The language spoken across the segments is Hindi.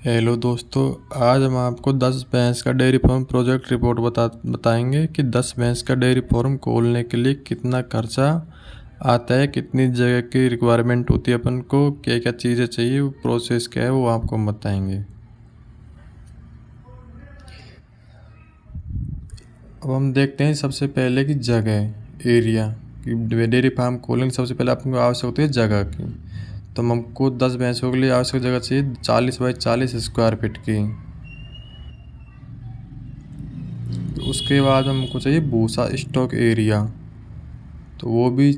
हेलो दोस्तों, आज हम आपको 10 भैंस का डेयरी फार्म प्रोजेक्ट रिपोर्ट बताएंगे कि 10 भैंस का डेयरी फार्म खोलने के लिए कितना खर्चा आता है, कितनी जगह की रिक्वायरमेंट होती है, अपन को क्या क्या चीज़ें चाहिए, वो प्रोसेस क्या है वो आपको हम बताएंगे। अब हम देखते हैं सबसे पहले की जगह एरिया कि डेयरी फार्म खोलेंगे। सबसे पहले आपको आवश्यक होती है जगह की। तो हमको 10 भैंसों के लिए आवश्यक जगह चाहिए 40 बाई 40 स्क्वायर फीट की। उसके बाद हमको चाहिए भूसा स्टॉक एरिया, तो वो भी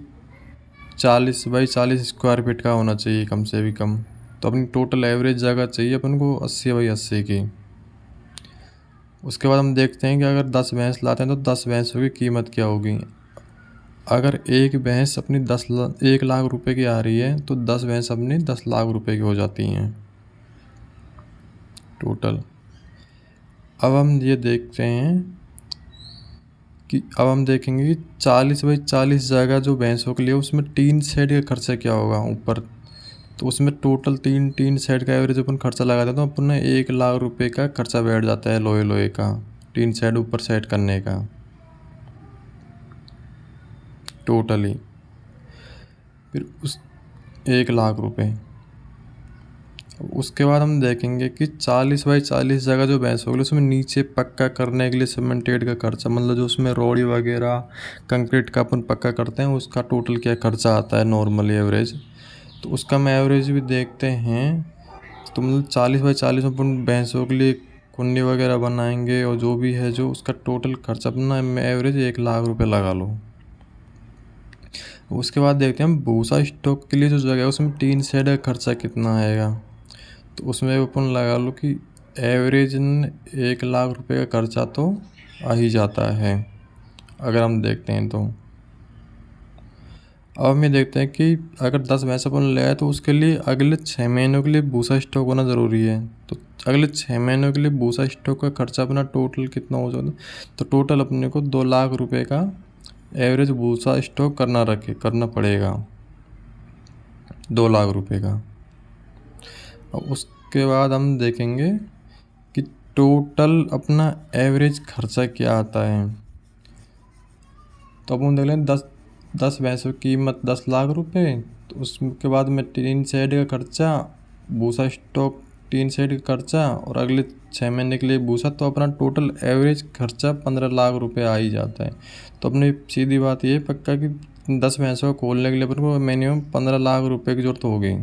40 बाई 40 स्क्वायर फीट का होना चाहिए कम से भी कम। तो अपनी टोटल एवरेज जगह चाहिए अपन को 80 बाई 80 की। उसके बाद हम देखते हैं कि अगर 10 भैंस लाते हैं तो 10 भैंसों की कीमत क्या होगी। अगर एक भैंस अपनी 1 लाख रुपए की आ रही है तो 10 भैंस अपनी 10 लाख रुपए की हो जाती हैं टोटल। अब हम ये देखते हैं कि अब हम देखेंगे कि 40 बाई 40 जगह जो भैंसों के लिए उसमें टीन शेड का खर्चा क्या होगा ऊपर। तो उसमें टोटल टीन शेड का एवरेज अपन खर्चा लगाते हैं तो अपन 1 लाख रुपए का खर्चा बैठ जाता है लोहे का टीन शेड ऊपर सेट करने का टोटली। फिर उस 1 लाख रुपए। उसके बाद हम देखेंगे कि 40 बाई 40 जगह जो भैंस होगी उसमें नीचे पक्का करने के लिए सीमेंटेड का खर्चा, मतलब जो उसमें रोड़ी वगैरह कंक्रीट का अपन पक्का करते हैं उसका टोटल क्या खर्चा आता है नॉर्मली एवरेज। तो उसका हम एवरेज भी देखते हैं। तो मतलब 40 बाई 40 में अपन भैंसों के लिए कुन्नी वगैरह बनाएंगे और जो भी है जो उसका टोटल खर्चा अपना एवरेज 1 लाख रुपये लगा लो। उसके बाद देखते हैं हम भूसा स्टॉक के लिए जो जगह है उसमें टीन शेड का खर्चा कितना आएगा। तो उसमें अपन लगा लो कि एवरेज 1 लाख रुपए का खर्चा तो आ ही जाता है अगर हम देखते हैं तो। अब हम ये देखते हैं कि अगर 10 भैंस अपन ले आए तो उसके लिए अगले 6 महीनों के लिए भूसा स्टॉक होना ज़रूरी है। तो अगले 6 महीनों के लिए भूसा स्टॉक का खर्चा अपना टोटल कितना हो जाता है। तो टोटल अपने को 2 लाख रुपए का एवरेज भूसा स्टॉक करना पड़ेगा 2 लाख रुपए का। अब उसके बाद हम देखेंगे कि टोटल अपना एवरेज खर्चा क्या आता है। तो अपन देख लें 10 भैंसों की कीमत 10 लाख रुपए। तो उसके बाद में टीन शेड का खर्चा, भूसा स्टॉक टीन शेड का खर्चा और अगले 6 महीने के लिए भूसा, तो अपना टोटल एवरेज खर्चा 15 लाख रुपए आ ही जाता है। तो अपनी सीधी बात ये पक्का कि 10 भैंसों को खोलने के लिए अपन को मिनिमम 15 लाख रुपए की जरूरत होगी।